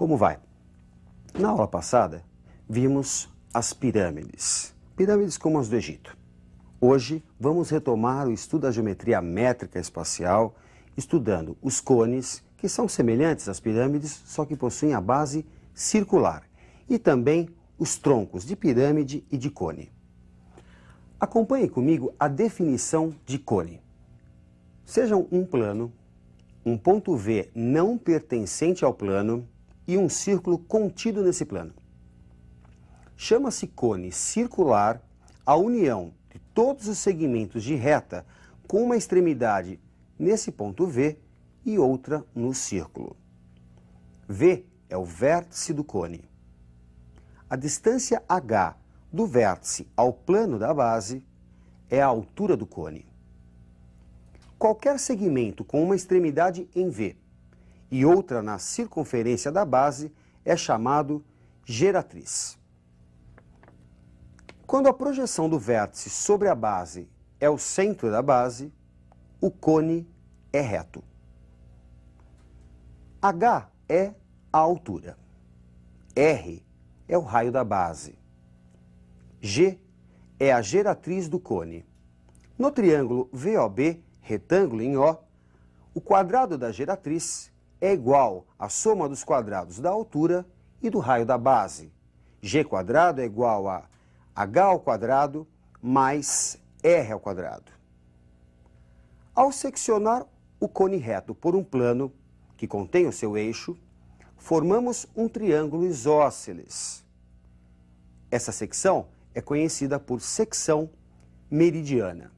Como vai? Na aula passada, vimos as pirâmides. Pirâmides como as do Egito. Hoje, vamos retomar o estudo da geometria métrica espacial, estudando os cones, que são semelhantes às pirâmides, só que possuem a base circular, e também os troncos de pirâmide e de cone. Acompanhe comigo a definição de cone. Sejam um plano, um ponto V não pertencente ao plano e um círculo contido nesse plano. Chama-se cone circular a união de todos os segmentos de reta com uma extremidade nesse ponto V e outra no círculo. V é o vértice do cone. A distância H do vértice ao plano da base é a altura do cone. Qualquer segmento com uma extremidade em V e outra na circunferência da base é chamado geratriz. Quando a projeção do vértice sobre a base é o centro da base, o cone é reto. H é a altura. R é o raio da base. G é a geratriz do cone. No triângulo VOB, retângulo em O, o quadrado da geratriz é igual à soma dos quadrados da altura e do raio da base. G quadrado é igual a H ao quadrado mais R ao quadrado. Ao seccionar o cone reto por um plano que contém o seu eixo, formamos um triângulo isósceles. Essa secção é conhecida por secção meridiana.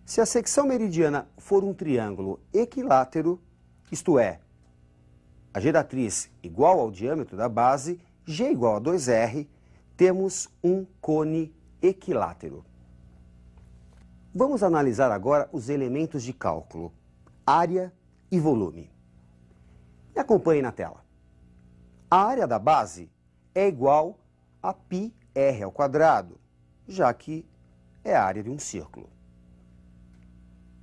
Se a secção meridiana for um triângulo equilátero, isto é, a geratriz igual ao diâmetro da base, G igual a 2R, temos um cone equilátero. Vamos analisar agora os elementos de cálculo, área e volume. Me acompanhe na tela. A área da base é igual a πr ao quadrado, já que é a área de um círculo.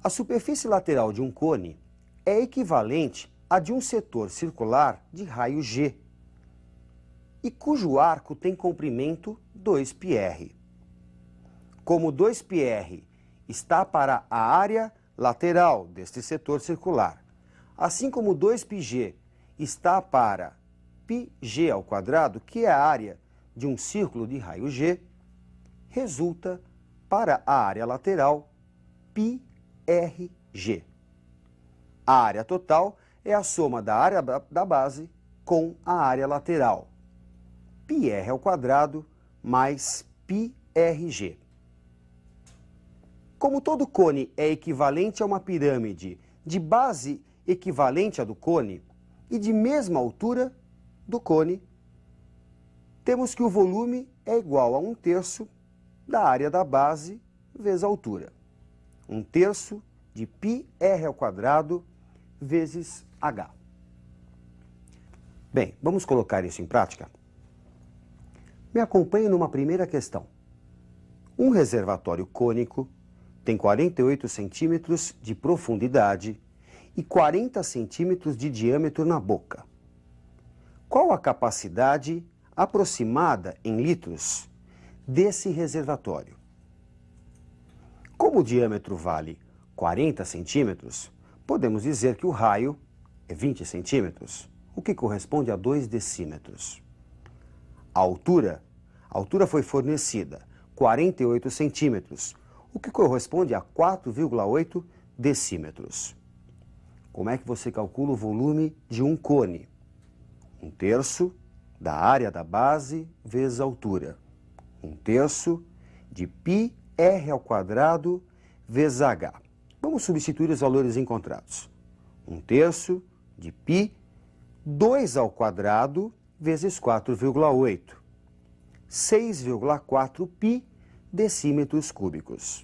A superfície lateral de um cone é equivalente à de um setor circular de raio G, e cujo arco tem comprimento 2πr. Como 2πr está para a área lateral deste setor circular, assim como 2πg está para πg ao quadrado, que é a área de um círculo de raio G, resulta para a área lateral πrg. A área total é a soma da área da base com a área lateral, πr ao quadrado mais πrg. Como todo cone é equivalente a uma pirâmide de base equivalente à do cone e de mesma altura do cone, temos que o volume é igual a 1/3 da área da base vezes a altura. 1/3 de πr ao quadrado vezes h. Bem, vamos colocar isso em prática? Me acompanhe numa primeira questão. Um reservatório cônico tem 48 centímetros de profundidade e 40 centímetros de diâmetro na boca. Qual a capacidade aproximada em litros desse reservatório? Como o diâmetro vale 40 centímetros, podemos dizer que o raio é 20 centímetros, o que corresponde a 2 decímetros. A altura foi fornecida 48 centímetros, o que corresponde a 4,8 decímetros. Como é que você calcula o volume de um cone? 1/3 da área da base vezes a altura. 1/3 de πr ao quadrado vezes h. Vamos substituir os valores encontrados. 1/3 de π, 2 ao quadrado vezes 4,8. 6,4 π decímetros cúbicos.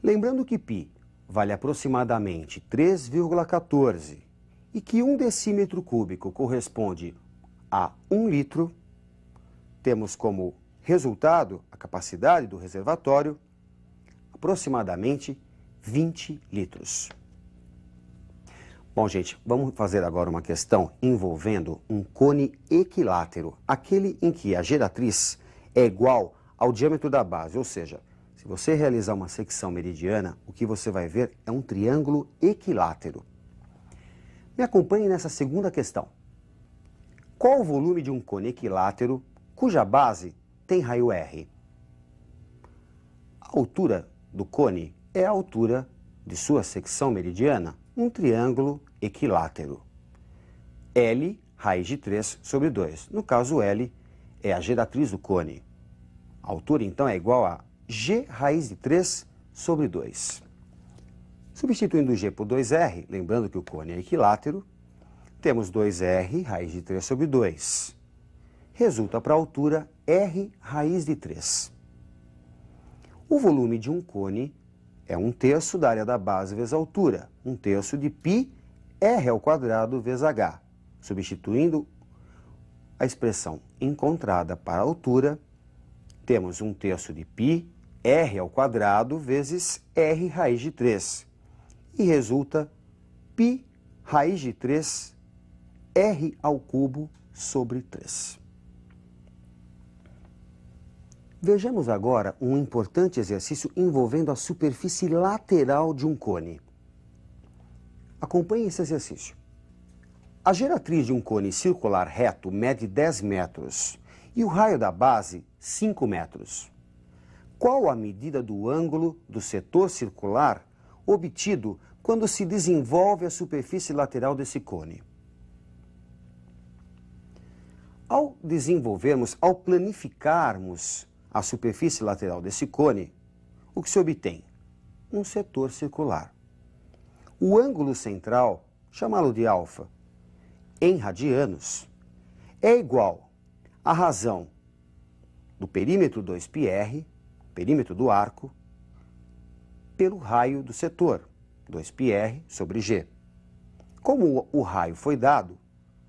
Lembrando que π vale aproximadamente 3,14 e que 1 decímetro cúbico corresponde a 1 litro, temos como resultado a capacidade do reservatório aproximadamente 20 litros. Bom, gente, vamos fazer agora uma questão envolvendo um cone equilátero, aquele em que a geratriz é igual ao diâmetro da base, ou seja, se você realizar uma secção meridiana, o que você vai ver é um triângulo equilátero. Me acompanhe nessa segunda questão. Qual o volume de um cone equilátero cuja base tem raio R? A altura do cone é a altura de sua secção meridiana, um triângulo equilátero. L, raiz de 3 sobre 2. No caso, L é a geratriz do cone. A altura, então, é igual a G raiz de 3 sobre 2. Substituindo G por 2R, lembrando que o cone é equilátero, temos 2R raiz de 3 sobre 2. Resulta para a altura R raiz de 3. O volume de um cone é 1/3 da área da base vezes a altura, 1/3 de π R ao quadrado vezes H. Substituindo a expressão encontrada para a altura, temos 1/3 de π R ao quadrado vezes R raiz de 3. E resulta π raiz de 3 R ao cubo sobre 3. Vejamos agora um importante exercício envolvendo a superfície lateral de um cone. Acompanhe esse exercício. A geratriz de um cone circular reto mede 10 metros e o raio da base 5 metros. Qual a medida do ângulo do setor circular obtido quando se desenvolve a superfície lateral desse cone? Ao desenvolvermos, ao planificarmos a superfície lateral desse cone, o que se obtém? Um setor circular. O ângulo central, chamá-lo de alfa, em radianos, é igual à razão do perímetro 2πr, perímetro do arco, pelo raio do setor, 2πr sobre g. Como o raio foi dado,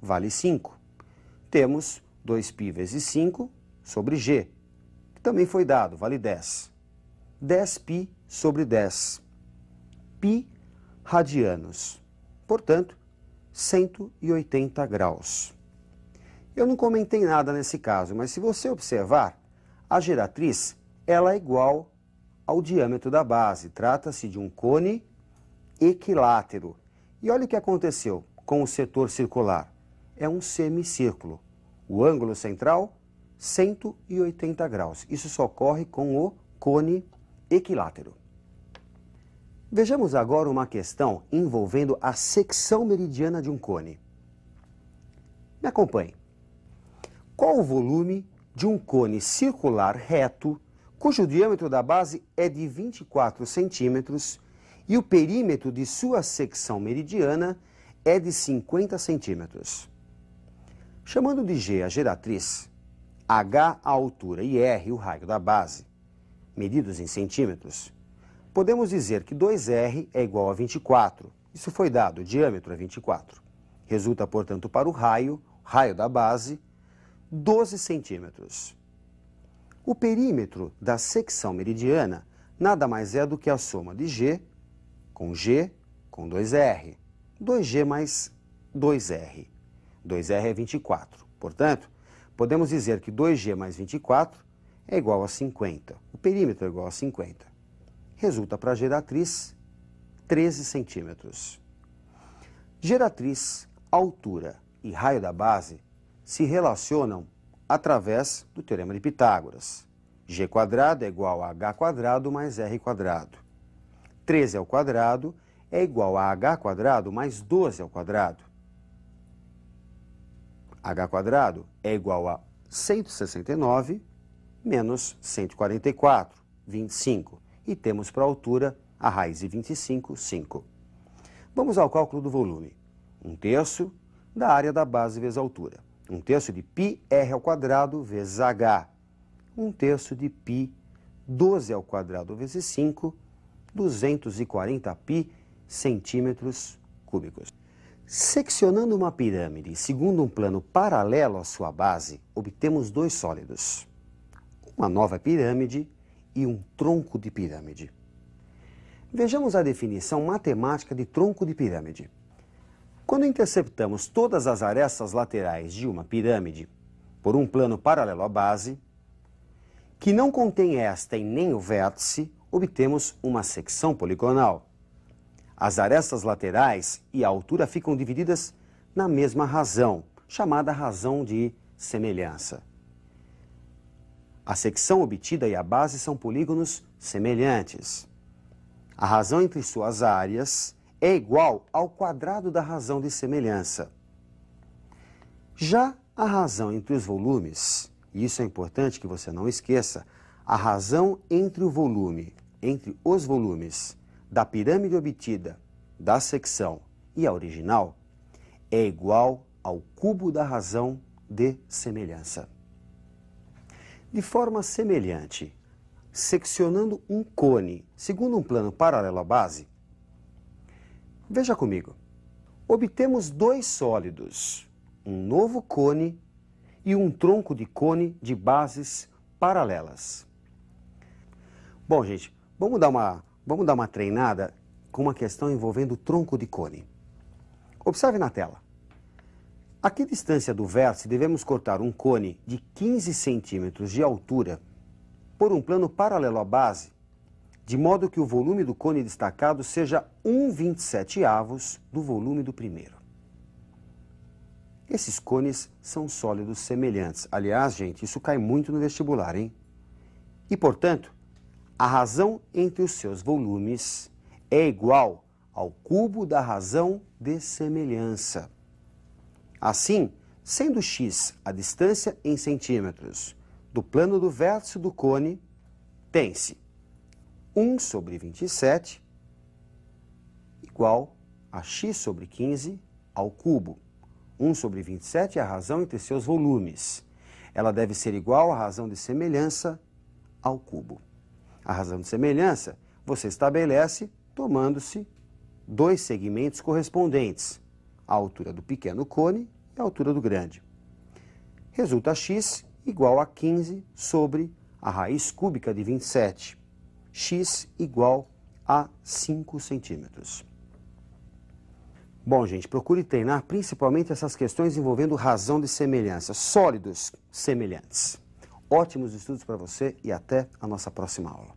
vale 5. Temos 2π vezes 5 sobre g, que também foi dado, vale 10. 10π sobre 10. Π radianos. Portanto, 180 graus. Eu não comentei nada nesse caso, mas se você observar, a geratriz ela é igual ao diâmetro da base. Trata-se de um cone equilátero. E olha o que aconteceu com o setor circular. É um semicírculo. O ângulo central, 180 graus. Isso só ocorre com o cone equilátero. Vejamos agora uma questão envolvendo a secção meridiana de um cone. Me acompanhe. Qual o volume de um cone circular reto, cujo diâmetro da base é de 24 centímetros e o perímetro de sua secção meridiana é de 50 centímetros? Chamando de G a geratriz, H a altura e R o raio da base, medidos em centímetros, podemos dizer que 2R é igual a 24. Isso foi dado, o diâmetro é 24. Resulta, portanto, para o raio da base, 12 centímetros. O perímetro da secção meridiana nada mais é do que a soma de G com 2R. 2G mais 2R. 2R é 24. Portanto, podemos dizer que 2G mais 24 é igual a 50. O perímetro é igual a 50. Resulta para a geratriz 13 centímetros. Geratriz, altura e raio da base se relacionam através do Teorema de Pitágoras. G² é igual a H² mais R². 13 ao quadrado é igual a H² mais 12 ao quadrado. H² é igual a 169 menos 144, 25. E temos para a altura a raiz de 25, 5. Vamos ao cálculo do volume. 1/3 da área da base vezes a altura. 1/3 de πr ao quadrado vezes h. 1/3 de π, 12 ao quadrado vezes 5, 240 π centímetros cúbicos. Seccionando uma pirâmide segundo um plano paralelo à sua base, obtemos dois sólidos. Uma nova pirâmide e um tronco de pirâmide. Vejamos a definição matemática de tronco de pirâmide. Quando interceptamos todas as arestas laterais de uma pirâmide por um plano paralelo à base, que não contém esta e nem o vértice, obtemos uma secção poligonal. As arestas laterais e a altura ficam divididas na mesma razão, chamada razão de semelhança. A secção obtida e a base são polígonos semelhantes. A razão entre suas áreas é igual ao quadrado da razão de semelhança. Já a razão entre os volumes, e isso é importante que você não esqueça, a razão entre os volumes da pirâmide obtida, da secção e a original, é igual ao cubo da razão de semelhança. De forma semelhante, seccionando um cone segundo um plano paralelo à base, veja comigo, obtemos dois sólidos, um novo cone e um tronco de cone de bases paralelas. Bom, gente, vamos dar uma treinada com uma questão envolvendo o tronco de cone. Observe na tela. A que distância do vértice devemos cortar um cone de 15 centímetros de altura por um plano paralelo à base, de modo que o volume do cone destacado seja 1/27º do volume do primeiro? Esses cones são sólidos semelhantes. Aliás, gente, isso cai muito no vestibular, hein? E, portanto, a razão entre os seus volumes é igual ao cubo da razão de semelhança. Assim, sendo x a distância em centímetros do plano do vértice do cone, tem-se 1/27 igual a x/15 ao cubo. 1/27 é a razão entre seus volumes. Ela deve ser igual à razão de semelhança ao cubo. A razão de semelhança você estabelece tomando-se dois segmentos correspondentes, a altura do pequeno cone e a altura do grande. Resulta x igual a 15 sobre a raiz cúbica de 27. X igual a 5 centímetros. Bom, gente, procure treinar principalmente essas questões envolvendo razão de semelhança, sólidos semelhantes. Ótimos estudos para você e até a nossa próxima aula.